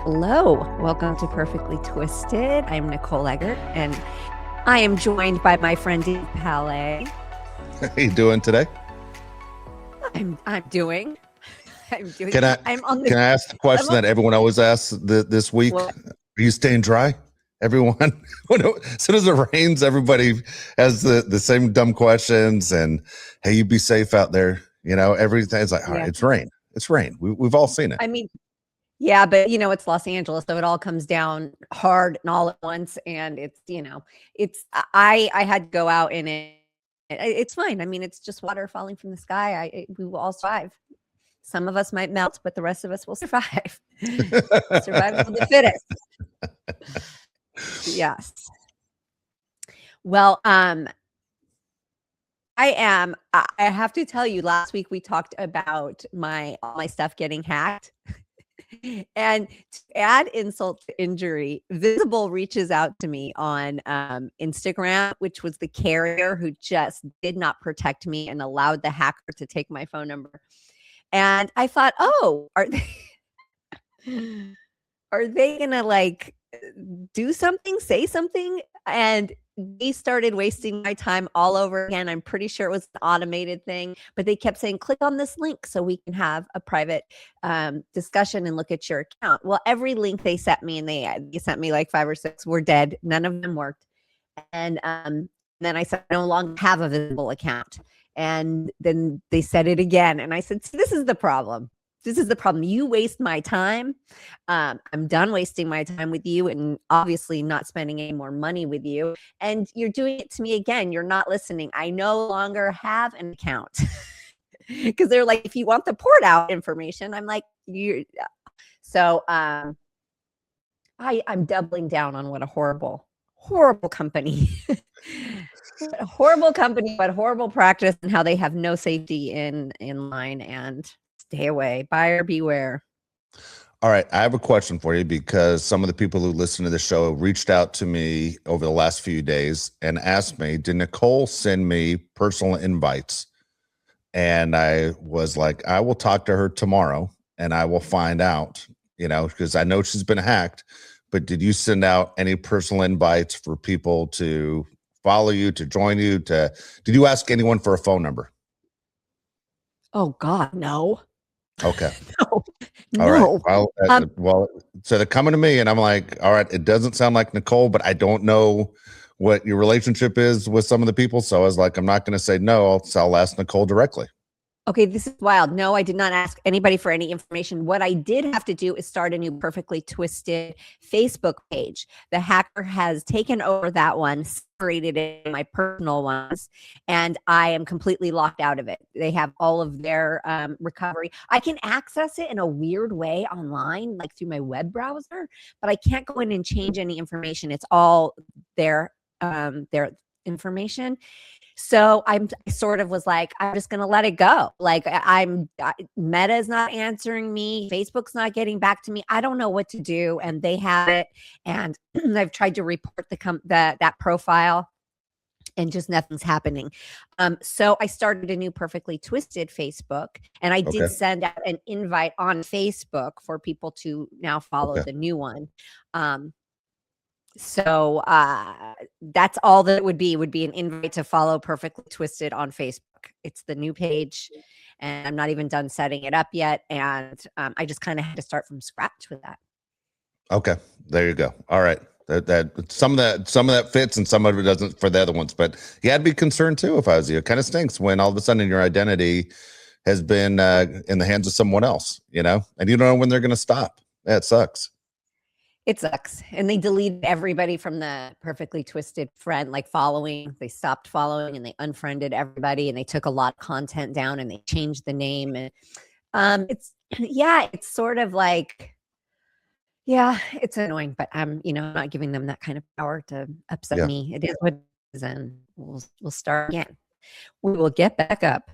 Hello, welcome to Perfectly Twisted. I'm Nicole Eggert, and I am joined by my friend Dave Palais. How you doing today? I'm doing. Can I ask the question that everyone always asks this week? What? Are you staying dry? Everyone, as soon as it rains, everybody has the same dumb questions. And hey, you be safe out there. You know, everything's like, all right, it's rain. It's rain. We've all seen it. I mean, yeah, but it's Los Angeles, so it all comes down hard and all at once. And I had to go out in it. It's fine. I mean, it's just water falling from the sky. We will all survive. Some of us might melt, but the rest of us will survive. Survival of the fittest. Yes. Well, I have to tell you, last week we talked about all my stuff getting hacked. And to add insult to injury, Visible reaches out to me on Instagram, which was the carrier who just did not protect me and allowed the hacker to take my phone number. And I thought, oh, are they gonna do something, say something? And they started wasting my time all over again. I'm pretty sure it was an automated thing, but they kept saying, click on this link so we can have a private discussion and look at your account. Well, every link they sent me, and they sent me like 5 or 6, were dead. None of them worked. And then I said, I no longer have a Visible account. And then they said it again. And I said, this is the problem. This is the problem. You waste my time. I'm done wasting my time with you and obviously not spending any more money with you. And you're doing it to me again. You're not listening. I no longer have an account. Because they're like, if you want the port out information, I'm like, so I'm doubling down on what a horrible company. A horrible company, but horrible practice, and how they have no safety in line. And stay away, buyer beware. All right, I have a question for you, because some of the people who listen to the show reached out to me over the last few days and asked me, did Nicole send me personal invites? And I was like, I will talk to her tomorrow and I will find out, because I know she's been hacked. But did you send out any personal invites for people to follow you, to join you? Did you ask anyone for a phone number? Oh God, no. Okay. No. All right. Well, so they're coming to me and I'm like, all right, it doesn't sound like Nicole, but I don't know what your relationship is with some of the people. So I was like, I'm not going to say no. I'll ask Nicole directly. Okay, this is wild. No, I did not ask anybody for any information. What I did have to do is start a new Perfectly Twisted Facebook page. The hacker has taken over that one, separated it in my personal ones, and I am completely locked out of it. They have all of their recovery. I can access it in a weird way online, like through my web browser, but I can't go in and change any information. It's all their information. So I sort of was like, I'm just going to let it go. Like Meta's not answering me. Facebook's not getting back to me. I don't know what to do. And they have it. And I've tried to report that profile, and just nothing's happening. So I started a new Perfectly Twisted Facebook, and I did send out an invite on Facebook for people to now follow the new one. So that's all that it would be an invite to follow Perfectly Twisted on Facebook. It's the new page, and I'm not even done setting it up yet. And I just kind of had to start from scratch with that. Okay, there you go. All right. That some of that fits and some of it doesn't for the other ones, but you had to be concerned too. If I was you, it kind of stinks when all of a sudden your identity has been in the hands of someone else, and you don't know when they're going to stop. That sucks. It sucks. And they deleted everybody from the Perfectly Twisted friend, following. They stopped following and they unfriended everybody, and they took a lot of content down and they changed the name. And it's sort of like, it's annoying, but I'm not giving them that kind of power to upset me. It is what it is, and we'll start again. We will get back up.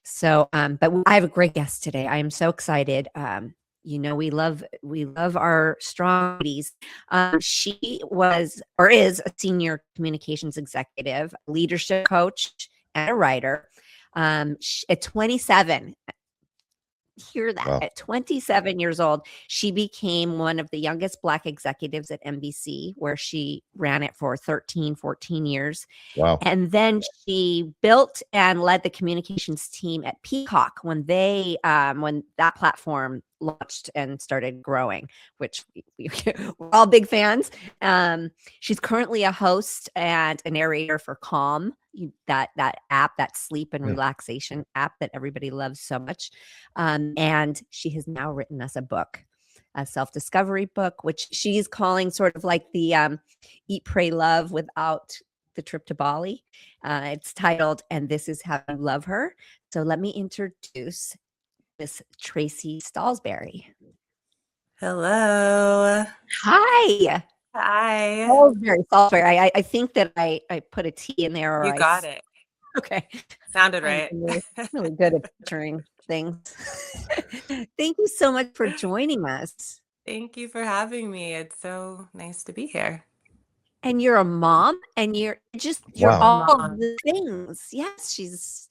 So, but I have a great guest today. I am so excited. We love our strong ladies. She was or is a senior communications executive, leadership coach, and a writer. At 27, Hear that. Wow. At 27 years old, she became one of the youngest Black executives at NBC, where she ran it for 13, 14 years. Wow. And then she built and led the communications team at Peacock when when that platform launched and started growing, which we're all big fans. She's currently a host and a narrator for Calm, that app, that sleep and relaxation app that everybody loves so much. And she has now written us a book, a self-discovery book, which she's calling sort of like the Eat, Pray, Love without the trip to Bali. It's titled, And This Is How You Love Her. So let me introduce Miss Traci Saulsberry. Hello. Hi. Hi. Saulsberry. I think that I put a T in there. Or You got it. Okay. Sounded right. I'm really good at picturing things. Thank you so much for joining us. Thank you for having me. It's so nice to be here. And you're a mom, and you're Wow. all of the things. Yes, she's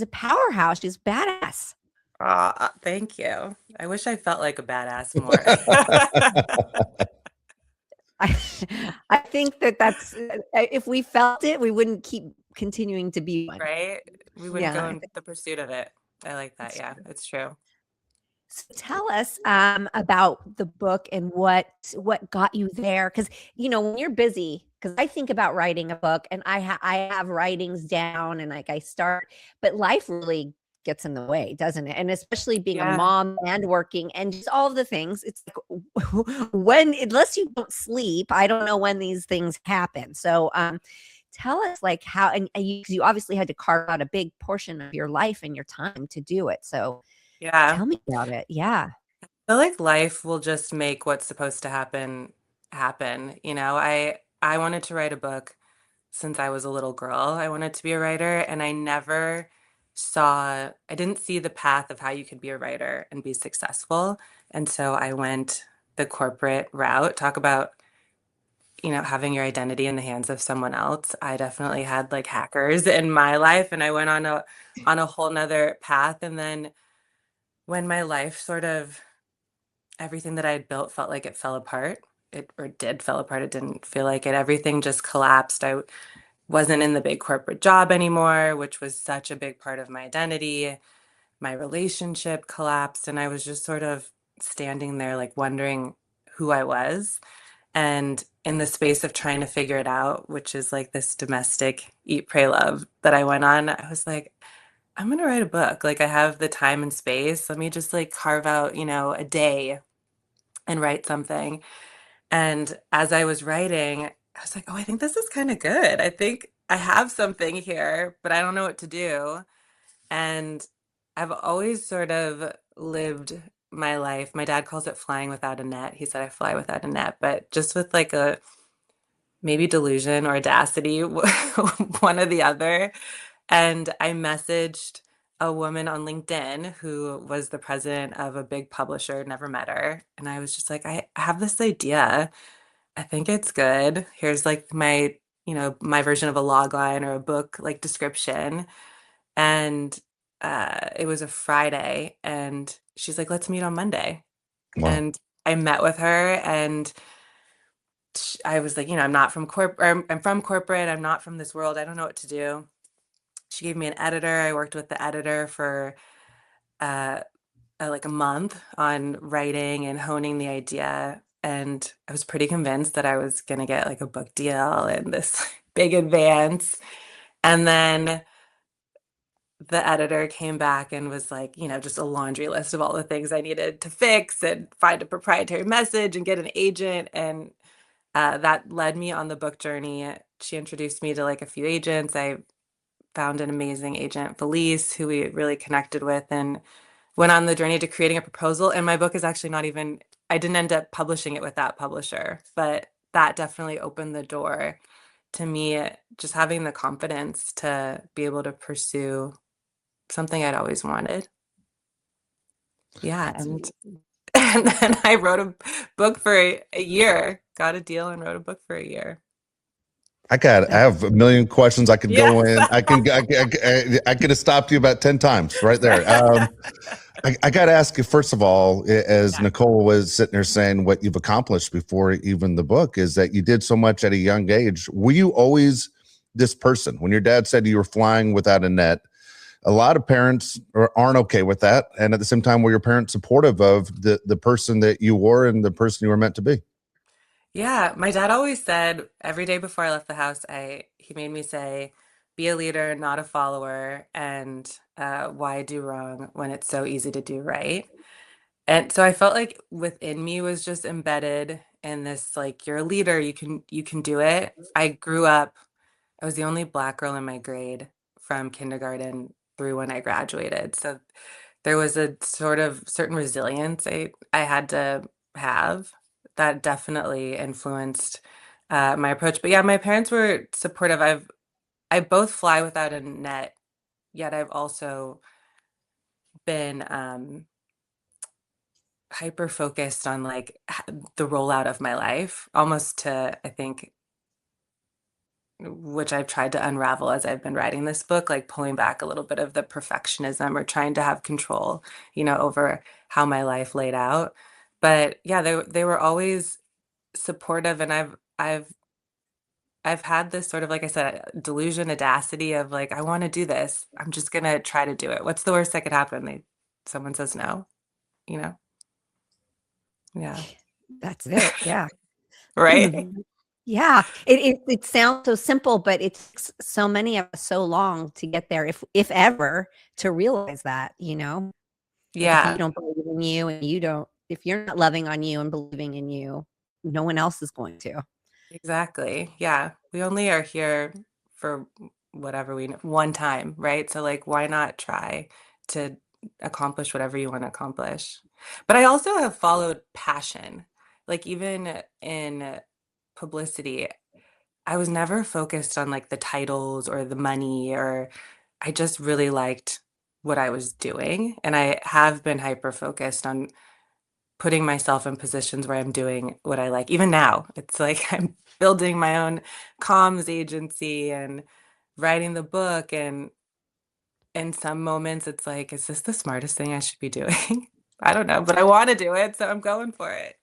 a powerhouse. She's badass. Thank you. I wish I felt like a badass more. I think that's if we felt it, we wouldn't keep continuing to be one. Right? We wouldn't go in the pursuit of it. I like that. Yeah, it's true. So tell us about the book and what got you there, because when you're busy, because I think about writing a book and I have writings down and like I start, but life really gets in the way, doesn't it? And especially being a mom and working and just all of the things, it's like unless you don't sleep, I don't know when these things happen. So tell us like how, and you obviously had to carve out a big portion of your life and your time to do it. So tell me about it. Yeah. I feel like life will just make what's supposed to happen. I wanted to write a book since I was a little girl. I wanted to be a writer, and I didn't see the path of how you could be a writer and be successful. And so I went the corporate route. Talk about, having your identity in the hands of someone else. I definitely had like hackers in my life, and I went on a whole nother path. And then when my life everything that I had built felt like it fell apart, it didn't feel like it. Everything just collapsed. I wasn't in the big corporate job anymore, which was such a big part of my identity. My relationship collapsed, and I was just sort of standing there like wondering who I was. And in the space of trying to figure it out, which is like this domestic eat, pray, love that I went on, I was like, I'm going to write a book. Like I have the time and space. Let me just like carve out, a day and write something. And as I was writing, I was like, oh, I think this is kind of good. I think I have something here, but I don't know what to do. And I've always sort of lived my life. My dad calls it flying without a net. He said I fly without a net, but just with like a maybe delusion or audacity, one or the other. And I messaged a woman on LinkedIn who was the president of a big publisher, never met her. And I was just like, I have this idea. I think it's good. Here's like my version of a log line or a book like description. And it was a Friday, and she's like, let's meet on Monday. Wow. And I met with her, and I was like, I'm not from corporate. I'm from corporate. I'm not from this world. I don't know what to do. She gave me an editor. I worked with the editor for like a month on writing and honing the idea. And I was pretty convinced that I was going to get like a book deal and this big advance. And then the editor came back and was like, just a laundry list of all the things I needed to fix and find a proprietary message and get an agent. And that led me on the book journey. She introduced me to like a few agents. I found an amazing agent, Felice, who we really connected with, and went on the journey to creating a proposal. And my book is actually I didn't end up publishing it with that publisher, but that definitely opened the door to me just having the confidence to be able to pursue something I'd always wanted. Yeah. And then I wrote a book for a year, got a deal and wrote a book for a year. I have a million questions. I could go in. I could have stopped you about 10 times right there. I got to ask you, first of all, as Yeah. Nicole was sitting there saying what you've accomplished before even the book, is that you did so much at a young age. Were you always this person? When your dad said you were flying without a net, a lot of parents aren't okay with that. And at the same time, were your parents supportive of the person that you were and the person you were meant to be? Yeah, my dad always said every day before I left the house, he made me say, be a leader, not a follower, and why do wrong when it's so easy to do right? And so I felt like within me was just embedded in this, like, you're a leader, you can do it. I grew up, I was the only Black girl in my grade from kindergarten through when I graduated. So there was a sort of certain resilience I had to have that definitely influenced my approach. But yeah, my parents were supportive. I both fly without a net, yet I've also been hyper focused on like the rollout of my life, almost to, I think, which I've tried to unravel as I've been writing this book, like pulling back a little bit of the perfectionism or trying to have control, over how my life laid out. But yeah, they were always supportive, and I've had this sort of, like I said, delusion, audacity of like, I want to do this. I'm just gonna try to do it. What's the worst that could happen? Someone says no, you know? Yeah. That's it. Yeah. Right? Yeah. It sounds so simple, but it takes so many of us so long to get there, if ever, to realize that, like if you Yeah. don't believe in you and you don't, if you're not loving on you and believing in you, no one else is going to. Exactly. Yeah. We only are here for whatever one time, right? So like why not try to accomplish whatever you want to accomplish? But I also have followed passion. Like even in publicity, I was never focused on like the titles or the money, or I just really liked what I was doing, and I have been hyper focused on putting myself in positions where I'm doing what I like. Even now, it's like I'm building my own comms agency and writing the book. And in some moments, it's like, is this the smartest thing I should be doing? I don't know, but I want to do it, so I'm going for it.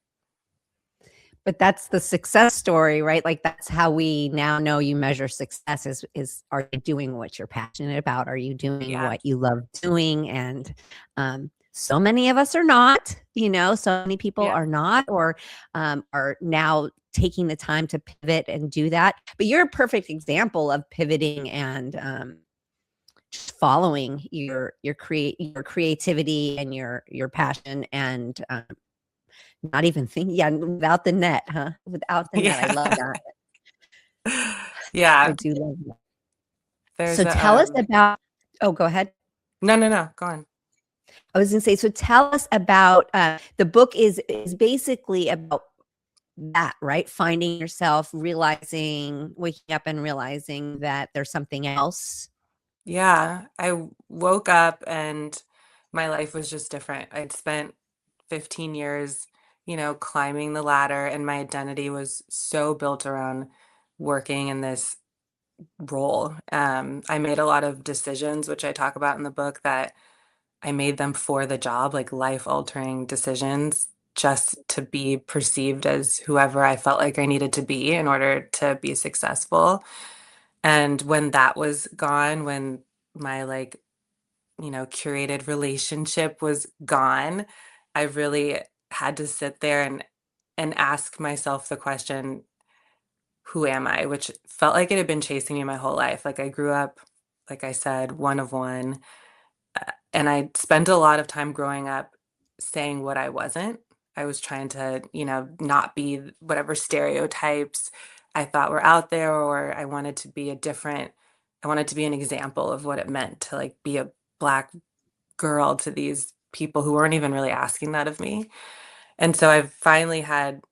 But that's the success story, right? Like that's how we now know you measure success is are you doing what you're passionate about? Are you doing Yeah. what you love doing? And so many of us are not, so many people Yeah. are not, or are now taking the time to pivot and do that. But you're a perfect example of pivoting and just following your creativity and your passion, and not even thinking, yeah, without the net, huh? Without the net. I love Yeah. that. I Yeah. do love that. There's So a tell us about, oh, go ahead. no, no, no, go on. I was gonna say, so tell us about the book is basically about that, right? Finding yourself, waking up and realizing that there's something else. Yeah, I woke up and my life was just different. I'd spent 15 years, climbing the ladder, and my identity was so built around working in this role. I made a lot of decisions, which I talk about in the book, that I made them for the job, like life-altering decisions, just to be perceived as whoever I felt like I needed to be in order to be successful. And when that was gone, when my like, curated relationship was gone, I really had to sit there and ask myself the question, who am I? Which felt like it had been chasing me my whole life. Like I grew up, like I said, one of one. And I spent a lot of time growing up saying what I wasn't. I was trying to, not be whatever stereotypes I thought were out there, or I wanted to be an example of what it meant to like be a Black girl to these people who weren't even really asking that of me. And so I finally had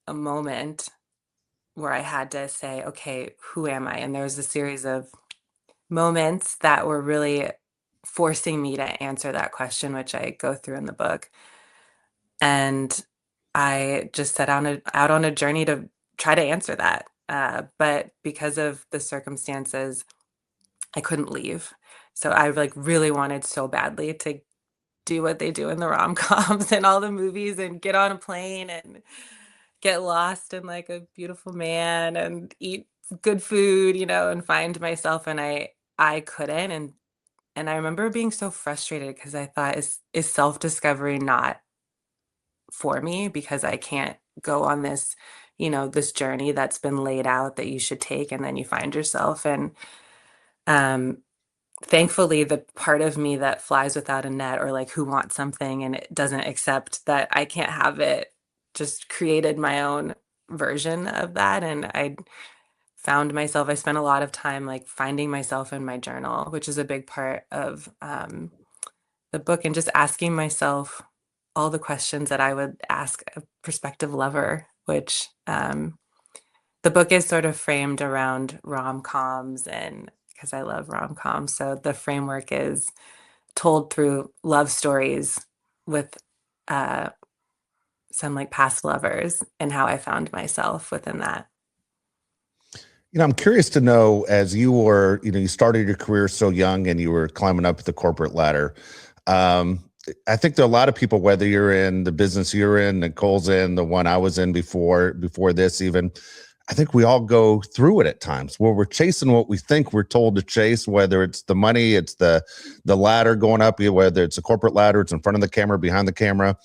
a moment where I had to say, okay, who am I? And there was a series of moments that were really forcing me to answer that question, which I go through in the book. And I just set out on a journey to try to answer that. But because of the circumstances, I couldn't leave. So I like really wanted so badly to do what they do in the rom-coms and all the movies and get on a plane and get lost in like a beautiful man and eat good food, and find myself. And I couldn't. And I remember being so frustrated because I thought, is self-discovery not for me because I can't go on this, this journey that's been laid out that you should take, and then you find yourself. And um thankfully, the part of me that flies without a net, or like who wants something and it doesn't accept that I can't have it, just created my own version of that. And I spent a lot of time like finding myself in my journal, which is a big part of the book, and just asking myself all the questions that I would ask a prospective lover, which the book is sort of framed around rom-coms, and because I love rom-coms, so the framework is told through love stories with uh, some like past lovers and how I found myself within that. I'm curious to know, as you were, you started your career so young and you were climbing up the corporate ladder. I think there are a lot of people, whether you're in the business you're in, Nicole's in, the one I was in before this even, I think we all go through it at times where we're chasing what we think we're told to chase, whether it's the money, it's the ladder going up, whether it's a corporate ladder, it's in front of the camera, behind the camera.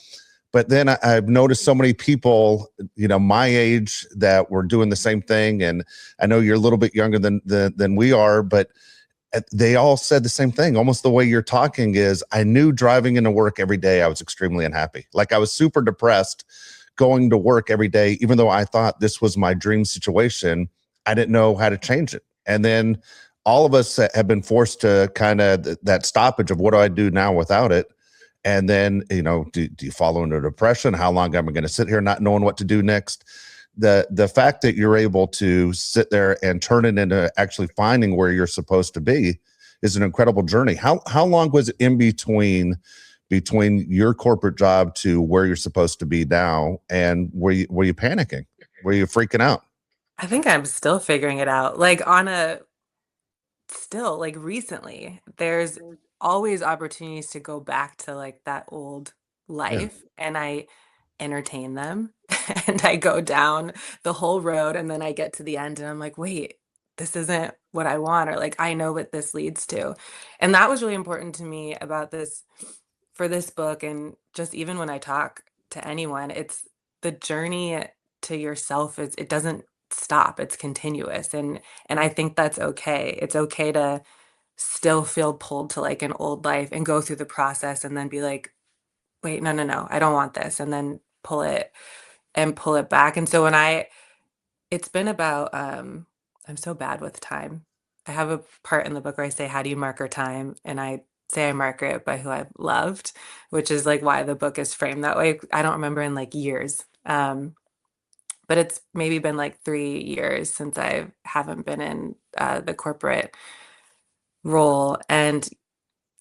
But then I've noticed so many people, my age, that were doing the same thing. And I know you're a little bit younger than we are, but they all said the same thing. Almost the way you're talking is, I knew driving into work every day, I was extremely unhappy. Like I was super depressed going to work every day, even though I thought this was my dream situation. I didn't know how to change it. And then all of us have been forced to kind of that stoppage of what do I do now without it? And then, do you fall into depression? How long am I going to sit here not knowing what to do next? The fact that you're able to sit there and turn it into actually finding where you're supposed to be is an incredible journey. How long was it in between your corporate job to where you're supposed to be now? And were you panicking? Were you freaking out? I think I'm still figuring it out. Still, like recently, there's always opportunities to go back to like that old life, and I entertain them and I go down the whole road, and then I get to the end and I'm like, wait, this isn't what I want, or like I know what this leads to. And that was really important to me about this, for this book. And just even when I talk to anyone, it's the journey to yourself, it doesn't stop, it's continuous. And I think that's okay. It's okay to still feel pulled to like an old life and go through the process and then be like, wait, no, I don't want this. And then pull it back. And so it's been about, I'm so bad with time. I have a part in the book where I say, how do you mark our time? And I say I mark it by who I've loved, which is like why the book is framed that way. I don't remember in like years. But it's maybe been like 3 years since I haven't been in the corporate role. And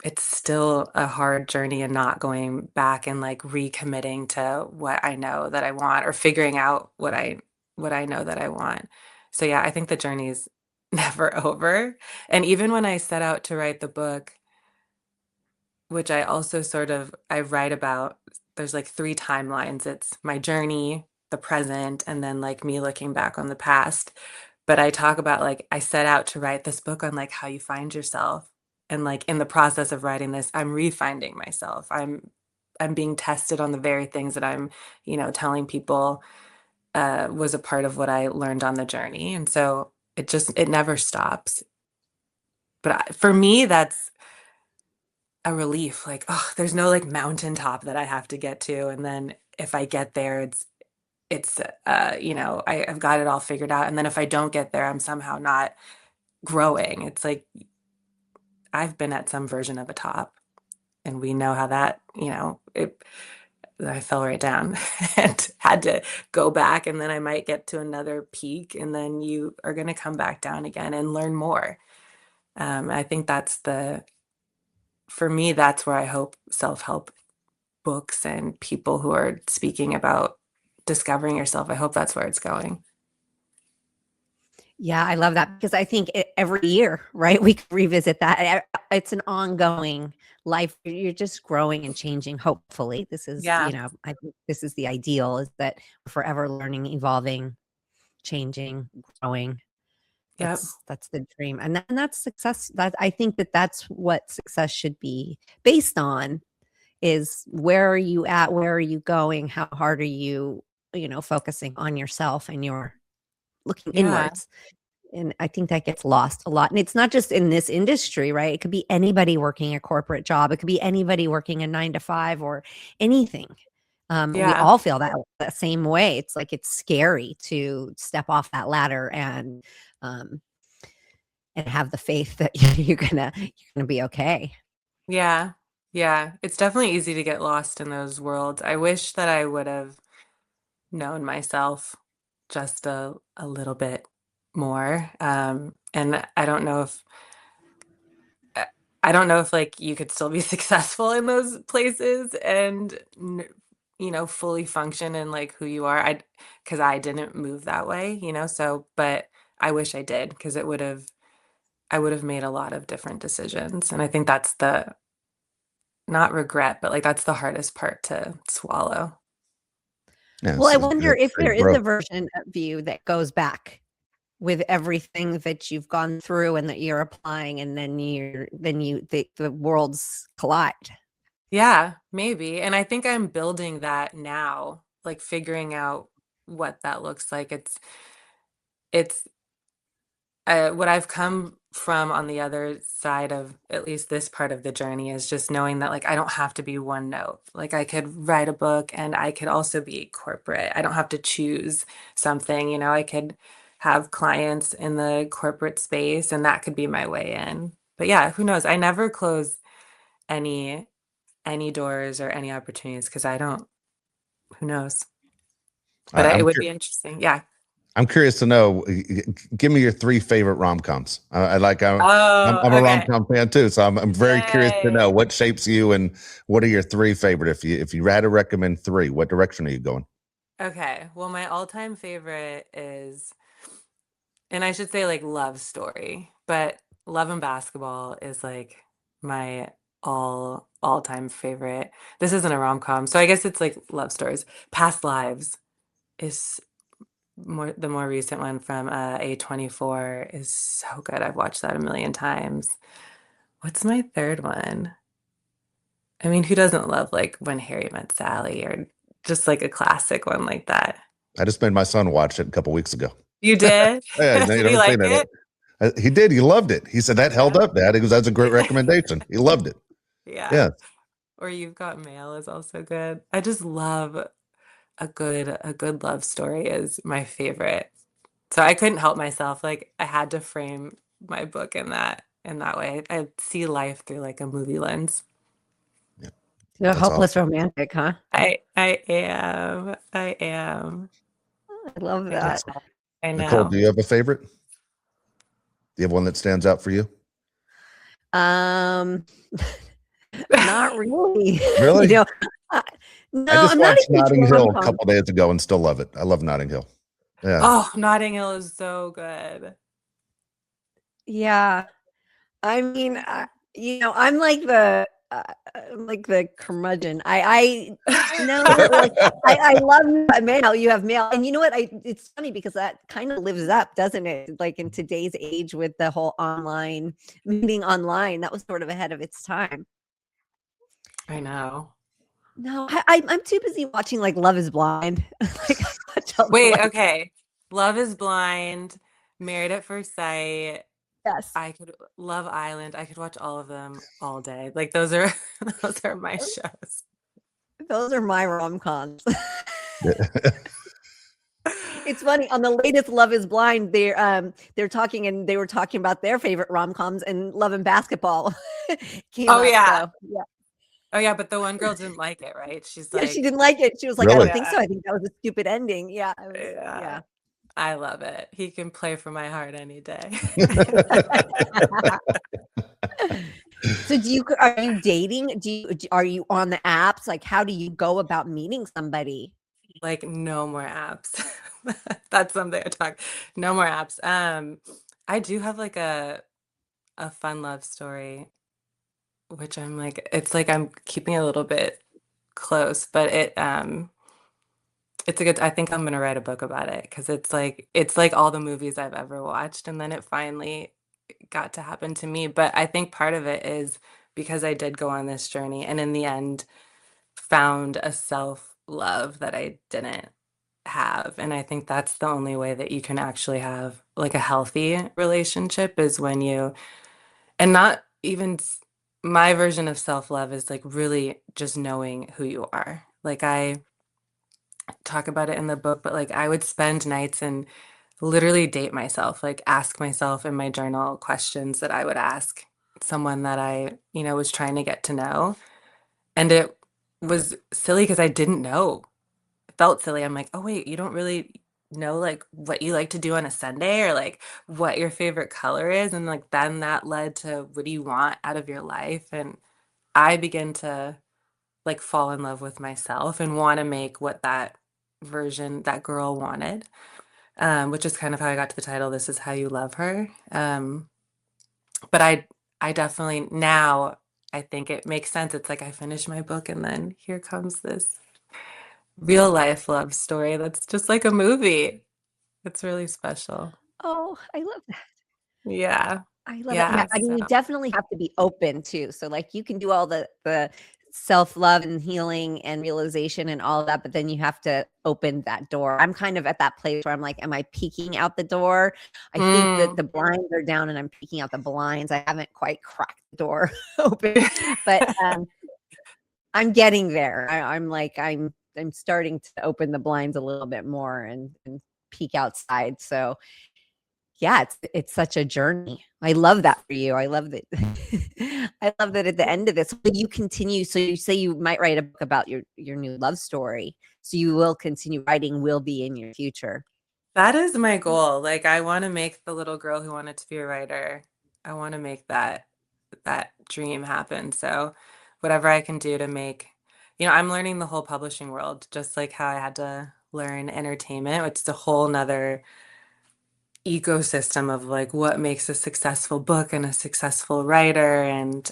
it's still a hard journey, and not going back and like recommitting to what I know that I want, or figuring out what I know that I want. So yeah, I think the journey's never over. And even when I set out to write the book, which I also I write about, there's like three timelines. It's my journey, the present, and then like me looking back on the past. But I talk about like I set out to write this book on like how you find yourself. And like in the process of writing this, I'm refinding myself. I'm being tested on the very things that I'm, telling people was a part of what I learned on the journey. And so it never stops. But for me, that's a relief. Like, oh, there's no like mountaintop that I have to get to. And then if I get there, it's I've got it all figured out. And then if I don't get there, I'm somehow not growing. It's like I've been at some version of a top, and we know how that, I fell right down and had to go back, and then I might get to another peak, and then you are going to come back down again and learn more. I think for me, that's where I hope self-help books and people who are speaking about discovering yourself, I hope that's where it's going. Yeah, I love that because I think every year, right, we can revisit that. It's an ongoing life. You're just growing and changing. Hopefully, this is, Yeah. I think this is the ideal, is that we're forever learning, evolving, changing, growing. Yep. That's the dream, and that's success. That I think that's what success should be based on, is where are you at, where are you going, how hard are you, focusing on yourself, and you're looking Yeah. inwards. And I think that gets lost a lot. And it's not just in this industry, right? It could be anybody working a corporate job. It could be anybody working a 9 to 5 or anything. We Yeah. all feel that same way. It's like it's scary to step off that ladder um, and have the faith that you're gonna be okay. Yeah. Yeah. It's definitely easy to get lost in those worlds. I wish that I would have known myself just a little bit more. And I I don't know if like you could still be successful in those places and fully function in like who you are. Because I didn't move that way, so but I wish I did because I would have made a lot of different decisions. And I think that's the not regret, but like that's the hardest part to swallow. Yeah, Well, I so wonder that's if great there is a growth. version of you that goes back with everything that you've gone through and that you're applying, and then the worlds collide. Yeah, maybe. And I think I'm building that now, like figuring out what that looks like. It's what I've come from on the other side of at least this part of the journey is just knowing that like I don't have to be one note. Like I could write a book and I could also be corporate. I don't have to choose something, I could have clients in the corporate space and that could be my way in. But yeah, who knows? I never close any any doors or any opportunities because I don't, who knows? All But right, it would be interesting. Yeah. I'm curious to know. Give me your 3 favorite rom-coms. I like. Oh, I'm a okay. rom-com fan too, so I'm very curious to know Yay. what shapes you and what are your 3 favorite. If you had to recommend 3, what direction are you going? Okay. Well, my all-time favorite is, and I should say like love story, but Love and Basketball is like my all-time favorite. This isn't a rom-com, so I guess it's like love stories. Past Lives is the more recent one from A24 is so good. I've watched that a million times. What's my third one? I mean, who doesn't love like When Harry Met Sally or just like a classic one like that? I just made my son watch it a couple weeks ago. You did? Yeah, you Did he never like seen it. it? He did. He loved it. He said that held Yeah. up, Dad. He goes, "That's a great recommendation." He loved it. Yeah. Yeah. Or You've Got Mail is also good. I just love a good love story is my favorite. So I couldn't help myself. Like I had to frame my book in that way. I see life through like a movie lens. Yeah. You're a That's hopeless awesome. romantic, huh? I am. I am. I love I that. That's know. I Nicole. Do know. you have a favorite? Do you have one that stands out for you? Um, not really. You Really? know, I no, just I'm not a watched huge Notting Hill a rom-com. couple days ago and still love it. I love Notting Hill. Yeah. Oh, Notting Hill is so good. Yeah, I mean, I'm like the curmudgeon. I no, not really. I love mail. You have mail, and you know what? It's funny because that kind of lives up, doesn't it? Like in today's age with the whole online meeting online, that was sort of ahead of its time. I know. No, I'm too busy watching like Love Is Blind. Like I watch all the Wait, like okay. Love is Blind, Married at First Sight. yes, I could Love Island. I could watch all of them all day. Like those are those are my shows. those are my rom-coms. Yeah. It's funny on the latest Love Is Blind, they're talking and they were talking about their favorite rom-coms, and Love and Basketball came Oh up. yeah. So yeah. Oh yeah, but the one girl didn't like it, right? She's Yeah, she like, didn't like it. She was like, I don't Really? think so. yeah, I think that was a stupid ending. Yeah, I was yeah. yeah. I love it. He can play for my heart any day. So are you dating? Are you on the apps? Like how do you go about meeting somebody? Like no more apps. That's something I talk. No more apps. I do have like a fun love story, which I'm like, it's like I'm keeping a little bit close, but it's a good, I think I'm gonna write a book about it because it's like all the movies I've ever watched, and then it finally got to happen to me. But I think part of it is because I did go on this journey and in the end found a self-love that I didn't have. And I think that's the only way that you can actually have like a healthy relationship is when you, and not even my version of self-love is like really just knowing who you are. Like I talk about it in the book, but like I would spend nights and literally date myself, like ask myself in my journal questions that I would ask someone that I, was trying to get to know. And it was silly because I didn't know. It felt silly. I'm like, oh wait, you don't really know like what you like to do on a Sunday or like what your favorite color is. And like then that led to what do you want out of your life? And I began to like fall in love with myself and want to make what that version, that girl wanted, which is kind of how I got to the title, This Is How You Love Her. But I definitely now I think it makes sense. It's like I finish my book and then here comes this real life love story that's just like a movie. It's really special. Oh, I love that. Yeah. I love it. Yeah, Yeah. I mean, So you definitely have to be open too. So like you can do all the self-love and healing and realization and all of that, but then you have to open that door. I'm kind of at that place where I'm like, am I peeking out the door? I think that mm. the blinds are down and I'm peeking out the blinds. I haven't quite cracked the door open, but I'm getting there. I'm like, I'm starting to open the blinds a little bit more and peek outside. So yeah, it's such a journey. I love that for you. I love that. I love that at the end of this, you continue. So you say you might write a book about your new love story. So you will continue writing. Will be in your future. That is my goal. Like I want to make the little girl who wanted to be a writer. I want to make that dream happen. So whatever I can do to make, I'm learning the whole publishing world, just like how I had to learn entertainment, which is a whole nother ecosystem of like what makes a successful book and a successful writer. And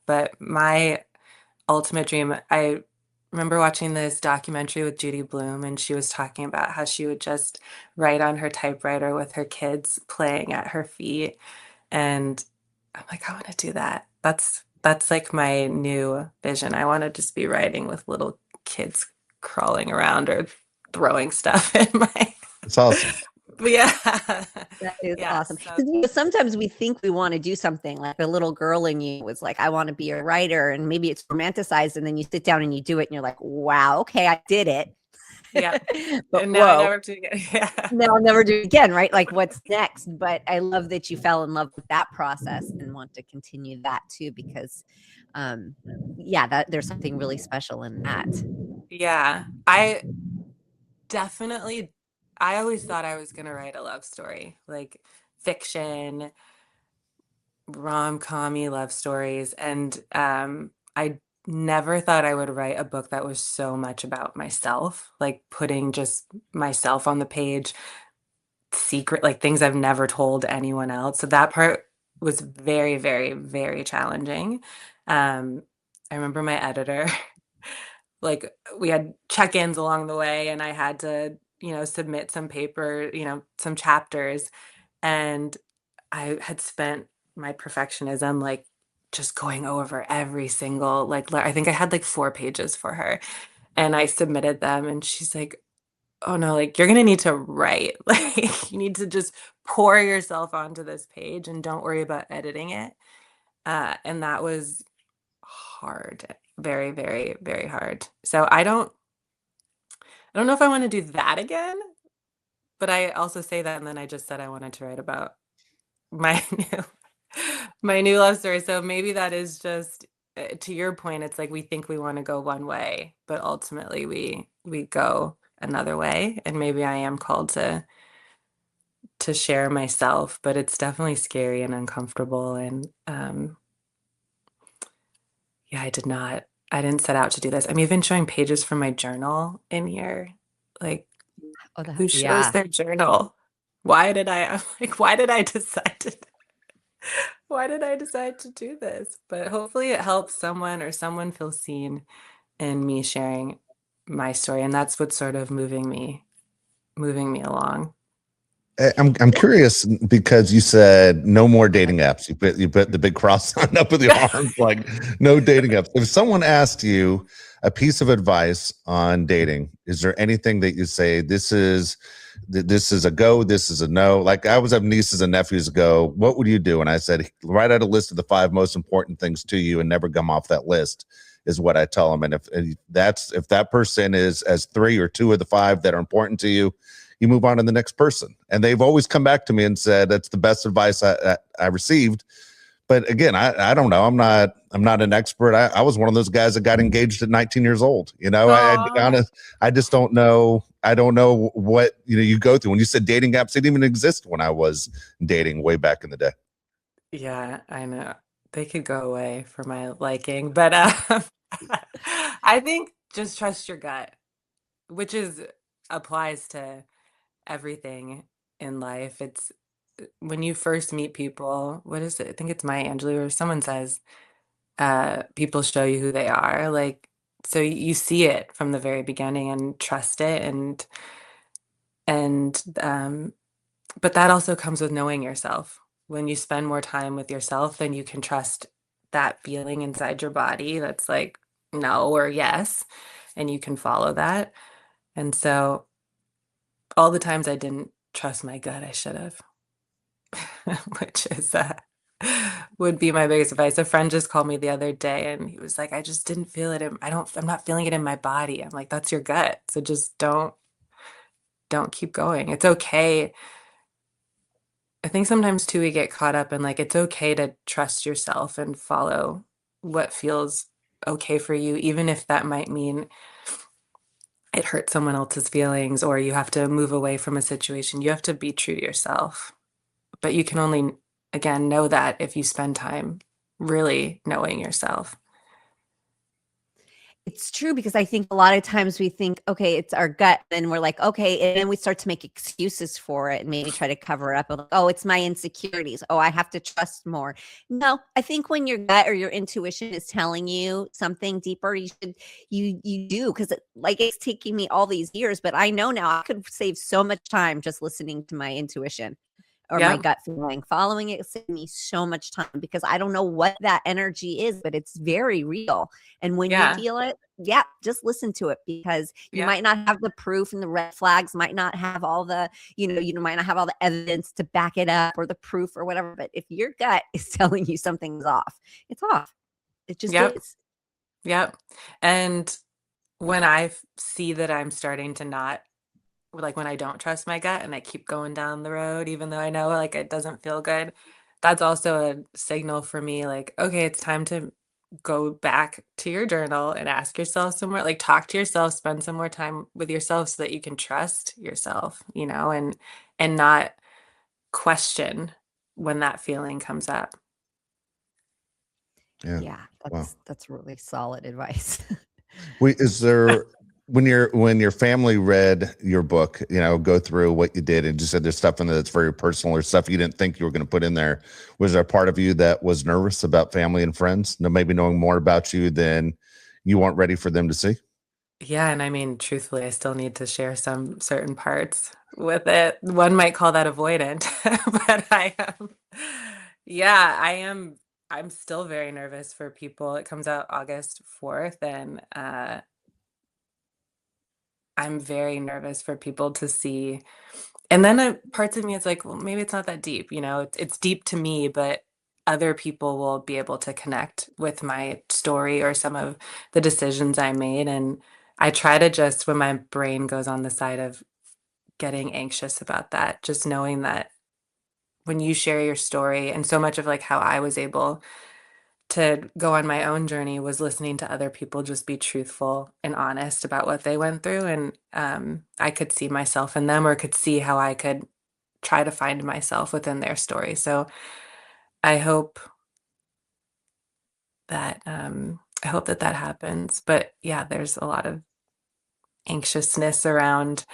but my ultimate dream, I remember watching this documentary with Judy Blume, and she was talking about how she would just write on her typewriter with her kids playing at her feet. And I'm like, I want to do that. That's like my new vision. I want to just be writing with little kids crawling around or throwing stuff in my. It's awesome. But yeah. That is Yeah. awesome. So 'Cause, sometimes we think we want to do something like the little girl in you was like, I want to be a writer, and maybe it's romanticized, and then you sit down and you do it, and you're like, wow, okay, I did it. yeah. But And now I whoa, never do it again. Yeah. now I'll never do it again, right? Like, what's next? But I love that you fell in love with that process and want to continue that too, because, yeah, that there's something really special in that. Yeah. Definitely, I always thought I was going to write a love story, like fiction, rom-com-y love stories. And I never thought I would write a book that was so much about myself, like putting just myself on the page, secret, like things I've never told anyone else. So that part was very, very, very challenging. I remember my editor, like we had check-ins along the way, and I had to, submit some paper, some chapters. And I had spent my perfectionism like just going over every single I think I had like 4 pages for her, and I submitted them, and she's like, "Oh no, like you're gonna need to write. Like you need to just pour yourself onto this page and don't worry about editing it." And that was hard, very, very, very hard. So I don't know if I want to do that again, but I also say that, and then I just said I wanted to write about my my new love story. So maybe that is just to your point, it's like we think we want to go one way, but ultimately we go another way. And maybe I am called to share myself, but it's definitely scary and uncomfortable. And yeah, I didn't set out to do this. I'm even showing pages from my journal in here. Like Oh, who shows yeah. their journal. I'm like, why did I decide to why did I decide to do this? But hopefully it helps someone or someone feels seen in me sharing my story. And that's what's sort of moving me along. I'm curious because you said no more dating apps. You put the big cross sign up with your arms, like no dating apps. If someone asked you a piece of advice on dating, is there anything that you say this is a go, this is a no? Like I was have nieces and nephews go, what would you do? And I said, write out a list of the 5 most important things to you and never come off that list is what I tell them. And if that person is as 3 or 2 of the 5 that are important to you, you move on to the next person. And they've always come back to me and said that's the best advice I received. But again, I don't know. I'm not an expert. I was one of those guys that got engaged at 19 years old. I be Aw. honest, I just don't know. I don't know what you go through. When you said dating apps, they didn't even exist when I was dating way back in the day. Yeah, I know. They could go away for my liking, but I think just trust your gut, which is applies to everything in life. It's when you first meet people, what is it? I think it's Maya Angelou or someone says, people show you who they are. Like, so you see it from the very beginning and trust it and but that also comes with knowing yourself. When you spend more time with yourself, then you can trust that feeling inside your body that's like no or yes, and you can follow that. And so all the times I didn't trust my gut, I should have, which is would be my biggest advice. A friend just called me the other day and he was like, I just didn't feel it. I'm not feeling it in my body. I'm like, that's your gut. So just don't keep going. It's okay. I think sometimes too we get caught up in like it's okay to trust yourself and follow what feels okay for you, even if that might mean it hurts someone else's feelings or you have to move away from a situation. You have to be true to yourself. But you can only, again, know that if you spend time really knowing yourself. It's true because I think a lot of times we think, okay, it's our gut, and we're like, okay, and then we start to make excuses for it and maybe try to cover it up. And like, oh, it's my insecurities. Oh, I have to trust more. No, I think when your gut or your intuition is telling you something deeper, you do because like it's taking me all these years, but I know now I could save so much time just listening to my intuition or my Yeah. gut feeling. Following it saved me so much time because I don't know what that energy is, but it's very real. And when you Yeah. feel it, yeah, just listen to it because you Yeah. might not have the proof and the red flags might not have all the, you might not have all the evidence to back it up or the proof or whatever. But if your gut is telling you something's off, it's off. It just Yep. is. Yep. And when I see that I'm starting to not, like when I don't trust my gut and I keep going down the road, even though I know like it doesn't feel good, that's also a signal for me like, okay, it's time to go back to your journal and ask yourself some more, like talk to yourself, spend some more time with yourself so that you can trust yourself, and not question when that feeling comes up. Yeah. Yeah, Wow. that's really solid advice. Is there when your family read your book, go through what you did and just said there's stuff in there that's very personal or stuff you didn't think you were going to put in there. Was there a part of you that was nervous about family and friends? No, maybe knowing more about you than you weren't ready for them to see? Yeah, and I mean, truthfully, I still need to share some certain parts with it. One might call that avoidant, but yeah, I'm still very nervous for people. It comes out August 4th, and I'm very nervous for people to see. And then parts of me, it's like, well, maybe it's not that deep, it's deep to me, but other people will be able to connect with my story or some of the decisions I made. And I try to just, when my brain goes on the side of getting anxious about that, just knowing that when you share your story and so much of like how I was able to go on my own journey was listening to other people just be truthful and honest about what they went through. And I could see myself in them or could see how I could try to find myself within their story. So I hope that happens. But yeah, there's a lot of anxiousness around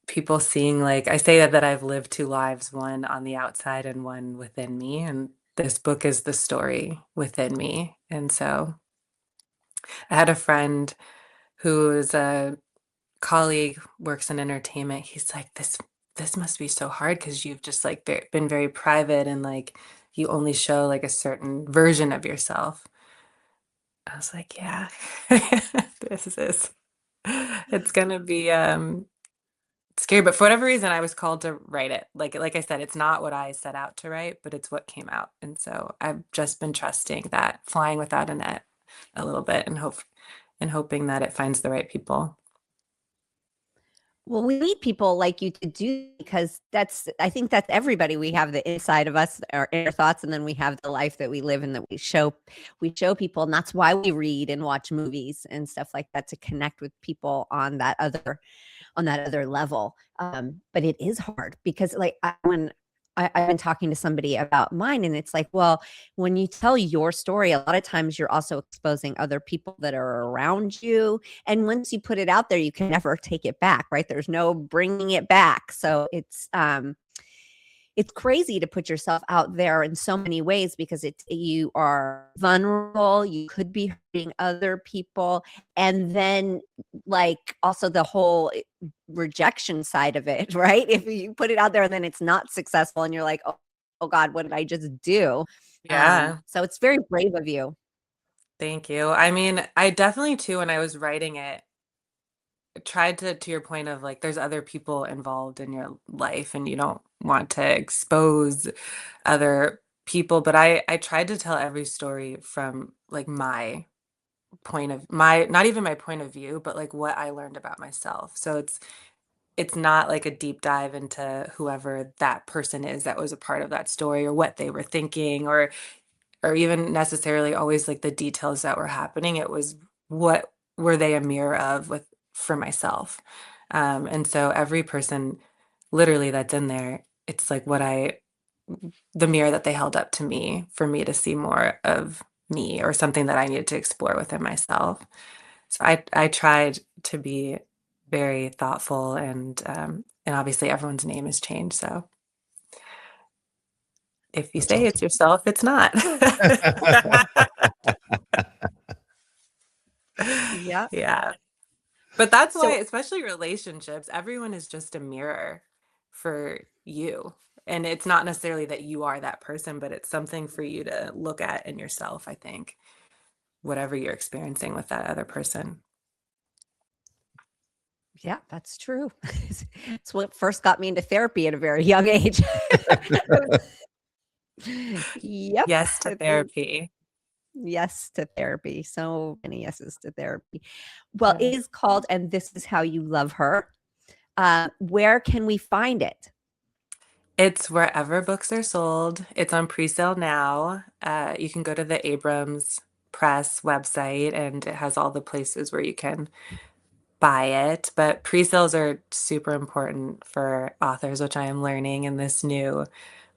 people seeing, like, I say that I've lived two lives, one on the outside and one within me. And this book is the story within me. And so I had a friend who is a colleague, works in entertainment. He's like, this must be so hard because you've just like been very private and like you only show like a certain version of yourself. I was like, yeah, this is, it's gonna be scary. But for whatever reason, I was called to write it. Like I said, it's not what I set out to write, but it's what came out. And so I've just been trusting that, flying without a net a little bit, and hoping that it finds the right people. Well, we need people like you to do, because I think that's everybody. We have the inside of us, our inner thoughts, and then we have the life that we live and that we show people. And that's why we read and watch movies and stuff like that, to connect with people on that other level. But it is hard because like when I've been talking to somebody about mine, and it's like, well, when you tell your story, a lot of times you're also exposing other people that are around you. And once you put it out there, you can never take it back, right? There's no bringing it back. So it's crazy to put yourself out there in so many ways, because you are vulnerable. You could be hurting other people. And then like also the whole rejection side of it, right? If you put it out there and then it's not successful and you're like, oh God, what did I just do? Yeah. So it's very brave of you. Thank you. I mean, I definitely too, when I was writing it, tried to your point of like, there's other people involved in your life and you don't want to expose other people. But I tried to tell every story from like my not even my point of view, but like what I learned about myself. So it's not like a deep dive into whoever that person is that was a part of that story, or what they were thinking, or even necessarily always like the details that were happening. It was, what were they a mirror of for myself? And so every person literally that's in there, it's like the mirror that they held up to me for me to see more of me, or something that I needed to explore within myself. So I tried to be very thoughtful, and obviously everyone's name has changed. So if you That's say awesome. it's yourself, it's not. Yeah. Yeah. But that's why, So especially relationships, everyone is just a mirror for you. And it's not necessarily that you are that person, but it's something for you to look at in yourself, I think, whatever you're experiencing with that other person. yeah, that's true. It's what first got me into therapy at a very young age. Yep. Yes to therapy. Yes to therapy. So many yeses to therapy. Well, Yeah. it is called And This Is How You Love Her. Where can we find it? It's wherever books are sold. It's on pre-sale now. You can go to the Abrams Press website, and it has all the places where you can buy it. But pre-sales are super important for authors, which I am learning in this new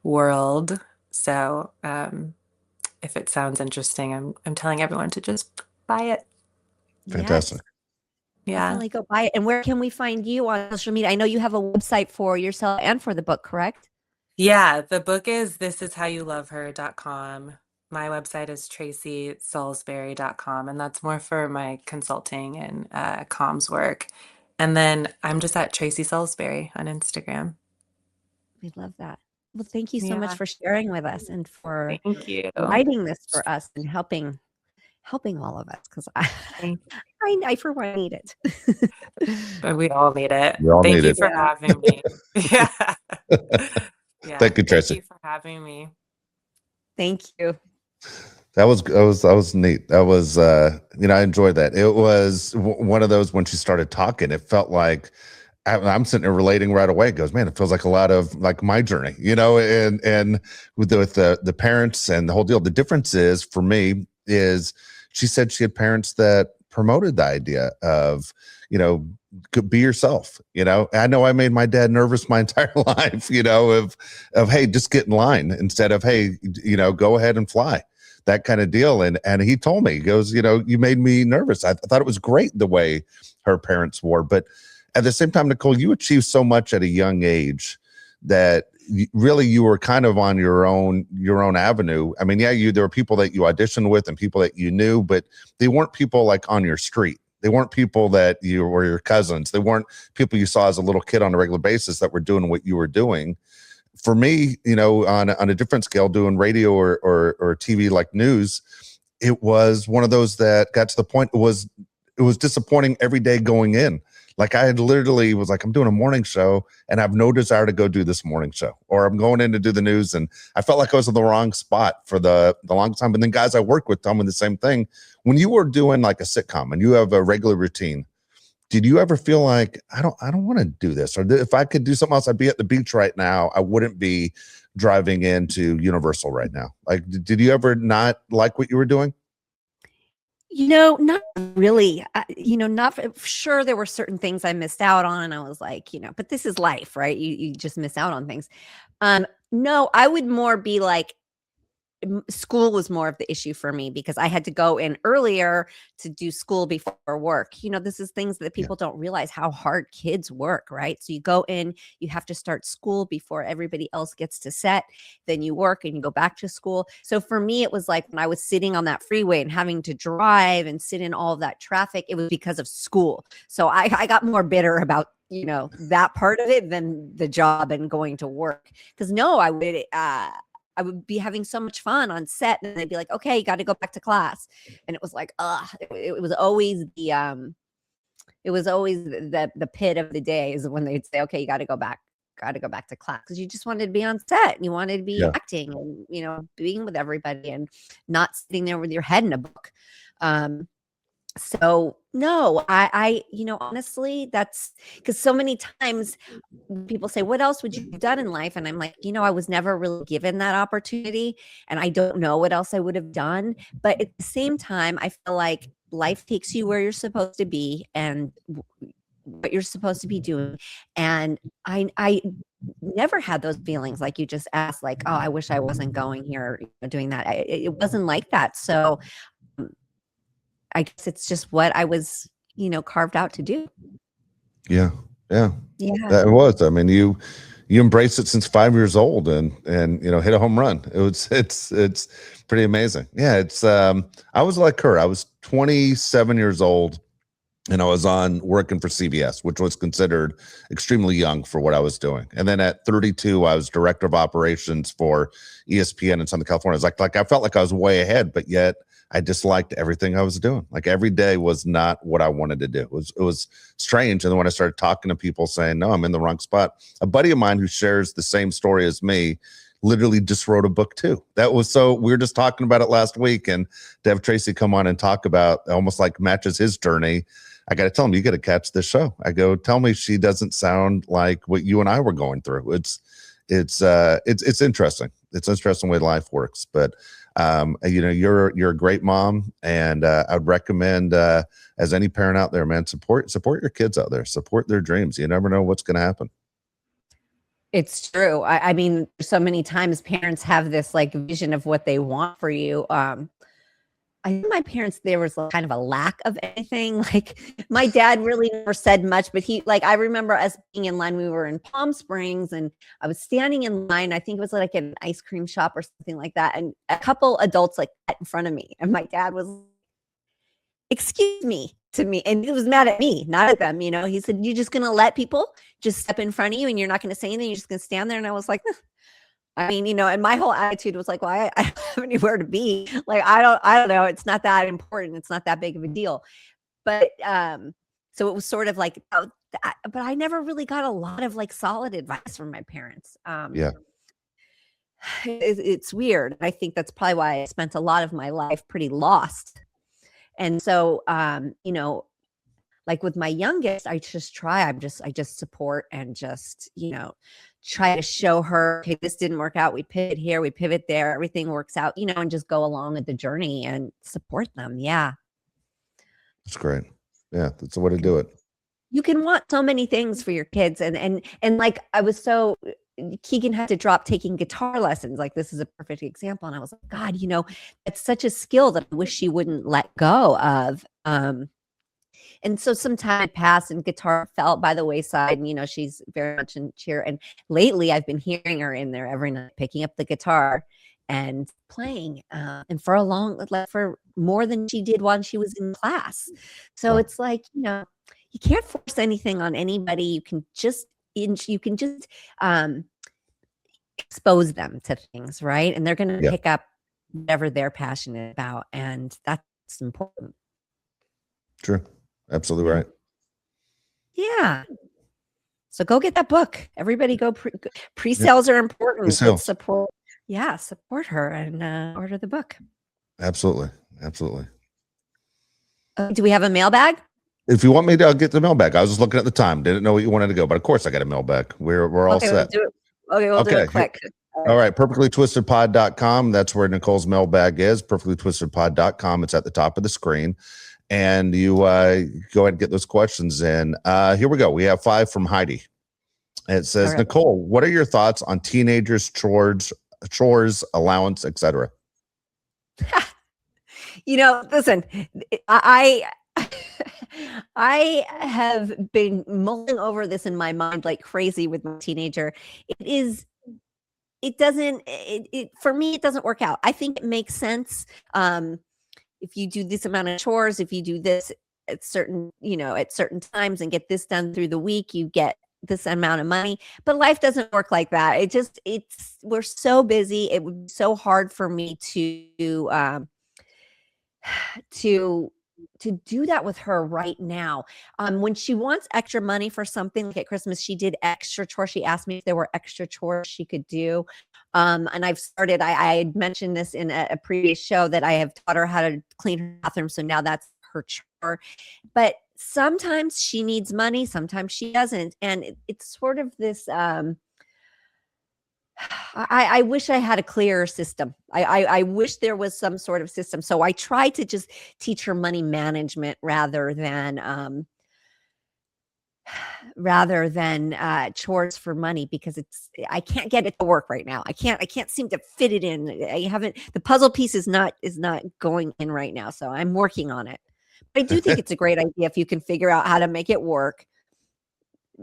world. So if it sounds interesting, I'm telling everyone to just buy it. Fantastic. Yes, Yeah. definitely go buy it. And where can we find you on social media? I know you have a website for yourself and for the book, correct? Yeah, the book is thisishowyoulove.her.com. My website is tracisaulsberry.com, and that's more for my consulting and comms work. And then I'm just at Traci Saulsberry on Instagram. We love that. Well, thank you so much Yeah. for sharing with us and for Thank you. writing this for us and helping all of us, because I for one need it. But we all need it. We all Thank need you it. for having me. Yeah. Yeah. Thank you, Thank Traci. you for having me. Thank you. That was neat. That was I enjoyed that. It was one of those, when she started talking, it felt like I'm sitting there relating right away. It goes, man, it feels like a lot of like my journey, and with the parents and the whole deal. The difference is, for me, is she said she had parents that promoted the idea of, could be yourself. I know I made my dad nervous my entire life, of hey, just get in line, instead of hey, go ahead and fly, that kind of deal. And he told me, he goes, you made me nervous. I thought it was great the way her parents were, but at the same time, Nicole, you achieved so much at a young age that really you were kind of on your own avenue. I mean, yeah, there were people that you auditioned with and people that you knew, but they weren't people like on your street. They weren't people that you were your cousins. They weren't people you saw as a little kid on a regular basis that were doing what you were doing. For me, on a different scale, doing radio or TV like news, it was one of those that got to the point it was disappointing every day going in. Like I had literally was like, I'm doing a morning show and I have no desire to go do this morning show, or I'm going in to do the news. And I felt like I was in the wrong spot for the long time. And then guys I work with tell me the same thing. When you were doing like a sitcom and you have a regular routine, did you ever feel like, I don't want to do this? Or if I could do something else, I'd be at the beach right now. I wouldn't be driving into Universal right now. Like, did you ever not like what you were doing? Not really. Not sure. There were certain things I missed out on. I was like, but this is life, right? You just miss out on things. No, I would more be like, school was more of the issue for me because I had to go in earlier to do school before work. This is things that people don't realize how hard kids work, right? So you go in, you have to start school before everybody else gets to set, then you work and you go back to school. So for me, it was like when I was sitting on that freeway and having to drive and sit in all of that traffic, it was because of school. So I got more bitter about that part of it than the job and going to work. Because I would be having so much fun on set, and they'd be like, "Okay, you got to go back to class," and it was like, it was always the pit of the day is when they'd say, "Okay, you got to go back to class," because you just wanted to be on set and you wanted to be acting and being with everybody and not sitting there with your head in a book. So no, I honestly, that's because so many times people say, what else would you have done in life? And I'm like, I was never really given that opportunity and I don't know what else I would have done. But at the same time, I feel like life takes you where you're supposed to be and what you're supposed to be doing. And I never had those feelings like you just asked, like, oh, I wish I wasn't going here, doing that. It wasn't like that. So I guess it's just what I was, carved out to do. Yeah. That was. I mean, you embraced it since 5 years old and hit a home run. It's pretty amazing. Yeah. I was like her. I was 27 years old and I was working for CBS, which was considered extremely young for what I was doing. And then at 32, I was director of operations for ESPN in Southern California. It's like I felt like I was way ahead, but yet I disliked everything I was doing. Like every day was not what I wanted to do. It was strange. And then when I started talking to people saying, no, I'm in the wrong spot, a buddy of mine who shares the same story as me literally just wrote a book too. We were just talking about it last week, and to have Traci come on and talk about almost like matches his journey. I got to tell him, you got to catch this show. I go, tell me she doesn't sound like what you and I were going through. It's interesting. It's interesting the way life works, but you're a great mom, and I'd recommend as any parent out there, man, support your kids out there, support their dreams. You never know what's going to happen. It's true. I mean, so many times parents have this like vision of what they want for you. I think my parents, there was kind of a lack of anything. Like my dad really never said much, but I remember us being in line. We were in Palm Springs and I was standing in line. I think it was like an ice cream shop or something like that. And a couple adults like sat in front of me, and my dad was, excuse me, to me. And he was mad at me, not at them. He said, you're just going to let people just step in front of you and you're not going to say anything. You're just going to stand there. And I was like, I mean, and my whole attitude was like, well, I don't have anywhere to be. Like, I don't know. It's not that important. It's not that big of a deal. But, so it was sort of like, but I never really got a lot of like solid advice from my parents. It's weird. I think that's probably why I spent a lot of my life pretty lost. And so, like with my youngest, I just support and just, try to show her, okay, this didn't work out. We pivot here, we pivot there, everything works out, and just go along with the journey and support them. Yeah. That's great. Yeah. That's the way to do it. You can want so many things for your kids. And like, Keegan had to drop taking guitar lessons. Like, this is a perfect example. And I was like, God, it's such a skill that I wish she wouldn't let go of. And so some time had passed and guitar fell by the wayside. And, you know, she's very much in cheer. And lately I've been hearing her in there every night, picking up the guitar and playing. And for for more than she did while she was in class. So Wow. it's like, you know, you can't force anything on anybody. You can just expose them to things, right? And they're going to Yeah. pick up whatever they're passionate about. And that's important. True. Absolutely right. Yeah. So go get that book. Everybody go. Pre-sales are important. Pre-sales. Support her and order the book. Absolutely. Absolutely. Do we have a mailbag? If you want me to, I'll get the mailbag. I was just looking at the time. Didn't know what you wanted to go, but of course I got a mailbag. We're all set. We'll do it quick. All right. Perfectlytwistedpod.com. That's where Nicole's mailbag is. Perfectlytwistedpod.com. It's at the top of the screen. And you go ahead and get those questions in. Here we go. We have 5 from Heidi. And it says, right. Nicole, what are your thoughts on teenagers, chores, allowance, etc.? You know, listen, I have been mulling over this in my mind like crazy with my teenager. For me, it doesn't work out. I think it makes sense. If you do this amount of chores, if you do this at certain times and get this done through the week, you get this amount of money. But life doesn't work like that. We're so busy. It would be so hard for me to do that with her right now. When she wants extra money for something, like at Christmas, she did extra chores. She asked me if there were extra chores she could do. And I've started, I had mentioned this in a previous show that I have taught her how to clean her bathroom. So now that's her chore. But sometimes she needs money, sometimes she doesn't. And it's sort of this, I wish I had a clearer system. I wish there was some sort of system. So I try to just teach her money management rather than chores for money, because I can't get it to work right now. I can't seem to fit it in. The puzzle piece is not going in right now. So I'm working on it. But I do think it's a great idea if you can figure out how to make it work.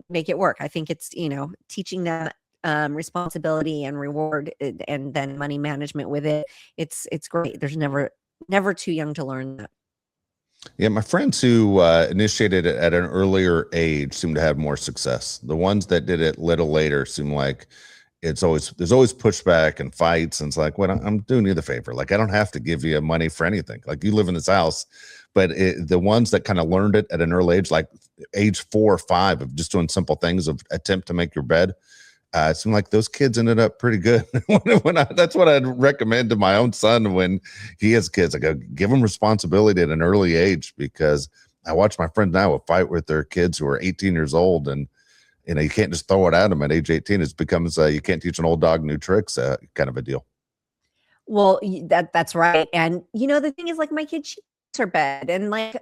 I think it's, teaching them responsibility and reward and then money management with it. It's great. There's never too young to learn that. Yeah, my friends who initiated it at an earlier age seem to have more success. The ones that did it a little later seem like there's always pushback and fights, and it's like, well, I'm doing you the favor. Like, I don't have to give you money for anything. Like, you live in this house. But the ones that kind of learned it at an early age, like age 4 or 5, of just doing simple things, of attempt to make your bed, it seemed like those kids ended up pretty good. That's what I'd recommend to my own son when he has kids. I go, give them responsibility at an early age, because I watch my friends now fight with their kids who are 18 years old, and you can't just throw it at them at age 18. It becomes you can't teach an old dog new tricks, kind of a deal. Well, that's right. And the thing is, like, my kid, she gets her bed, and like,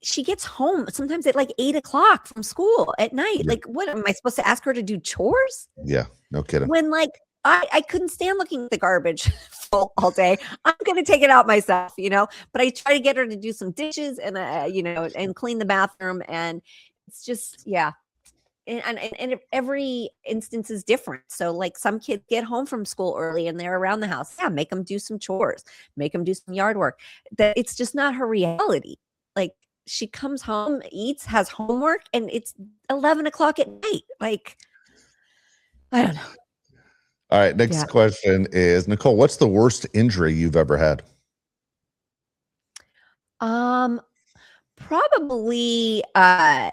she gets home sometimes at like 8:00 from school at night. Yeah. Like, what am I supposed to ask her to do chores? Yeah, no kidding. When like I couldn't stand looking at the garbage full all day. I'm going to take it out myself, but I try to get her to do some dishes and, and clean the bathroom. And it's just, yeah. And every instance is different. So like, some kids get home from school early and they're around the house. Yeah. Make them do some chores, make them do some yard work. That it's just not her reality. Like, she comes home, eats, has homework, and it's 11:00 at night. Like, I don't know. All right. Next question is, Nicole, what's the worst injury you've ever had? Probably, I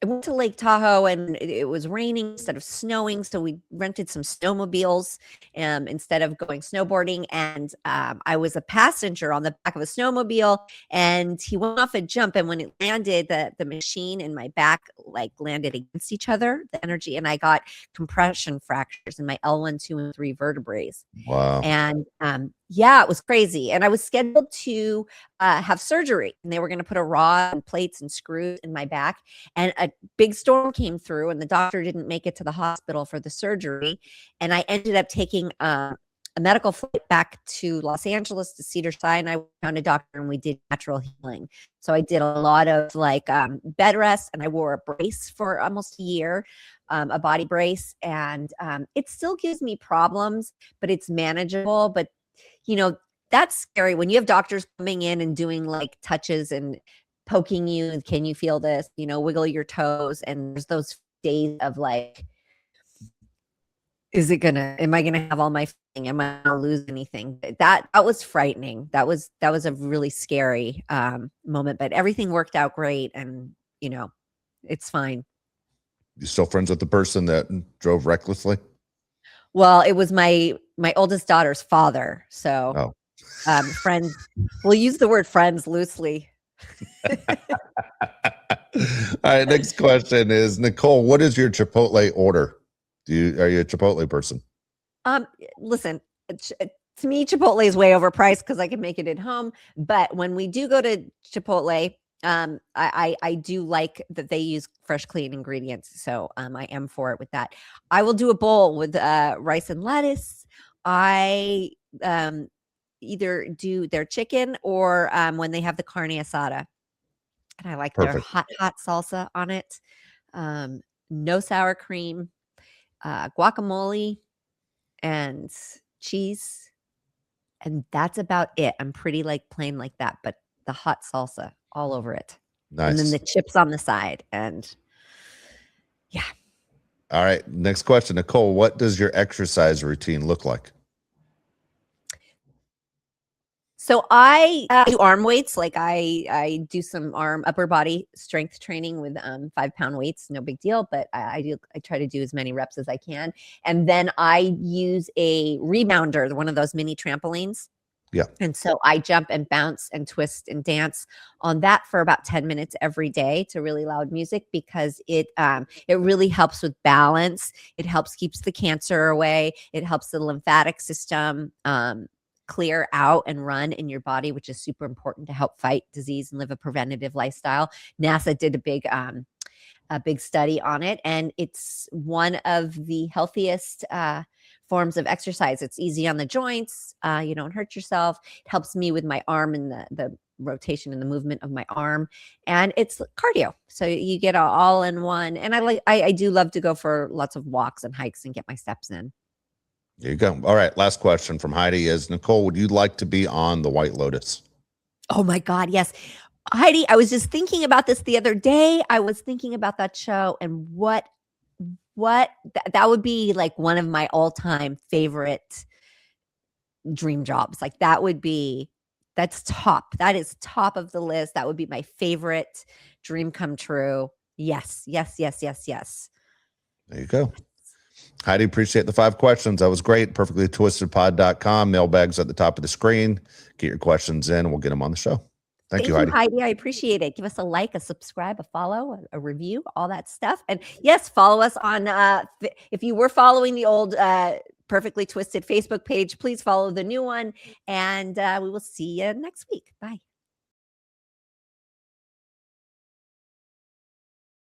went to Lake Tahoe and it was raining instead of snowing. So we rented some snowmobiles instead of going snowboarding. And I was a passenger on the back of a snowmobile, and he went off a jump. And when it landed, the machine and my back like landed against each other, the energy, and I got compression fractures in my L1, 2, and 3 vertebrae. Wow. And it was crazy. And I was scheduled to have surgery, and they were going to put a rod and plates and screws in my back. And a big storm came through, and the doctor didn't make it to the hospital for the surgery. And I ended up taking a medical flight back to Los Angeles to Cedar Sinai. I found a doctor and we did natural healing. So I did a lot of like bed rest, and I wore a brace for almost a year, a body brace. And it still gives me problems, but it's manageable. But, you know, that's scary when you have doctors coming in and doing like touches and poking you. And can you feel this? You know, wiggle your toes. And there's those days of like, am I gonna have all my feeling? Am I gonna lose anything? That was frightening. That was a really scary moment, but everything worked out great, and you know, it's fine. You still friends with the person that drove recklessly? Well, it was my oldest daughter's father. So friends, we'll use the word friends loosely. All right, next question is, Nicole, what is your Chipotle order? Are you a Chipotle person? Listen, to me, Chipotle is way overpriced because I can make it at home. But when we do go to Chipotle, I do like that they use fresh, clean ingredients. So I am for it with that. I will do a bowl with rice and lettuce. I either do their chicken or when they have the carne asada. And I like their hot salsa on it. No sour cream. Guacamole and cheese, and that's about it. I'm pretty like plain like that, but the hot salsa all over it. Nice. And then the chips on the side, and yeah. All right, next question, Nicole, what does your exercise routine look like? So I do arm weights. Like I do some upper body strength training with 5-pound weights. No big deal, but I try to do as many reps as I can. And then I use a rebounder, one of those mini trampolines. Yeah. And so I jump and bounce and twist and dance on that for about 10 minutes every day to really loud music, because it really helps with balance. It helps keeps the cancer away. It helps the lymphatic system clear out and run in your body, which is super important to help fight disease and live a preventative lifestyle. NASA did a big study on it, and it's one of the healthiest forms of exercise. It's easy on the joints. You don't hurt yourself. It helps me with my arm and the rotation and the movement of my arm, and it's cardio. So you get all in one. And I do love to go for lots of walks and hikes and get my steps in. There you go. All right. Last question from Heidi is, Nicole, would you like to be on The White Lotus? Oh my God. Yes. Heidi, I was just thinking about this the other day. I was thinking about that show, and that would be like one of my all-time favorite dream jobs. Like that's top. That is top of the list. That would be my favorite dream come true. Yes. Yes. Yes. Yes. Yes. There you go. Heidi, appreciate the 5 questions. That was great. perfectlytwistedpod.com. Mailbag's at the top of the screen. Get your questions in and we'll get them on the show. Thank you, Heidi. I appreciate it. Give us a like, a subscribe, a follow, a review, all that stuff. And yes, follow us on, if you were following the old Perfectly Twisted Facebook page, please follow the new one. And we will see you next week. Bye.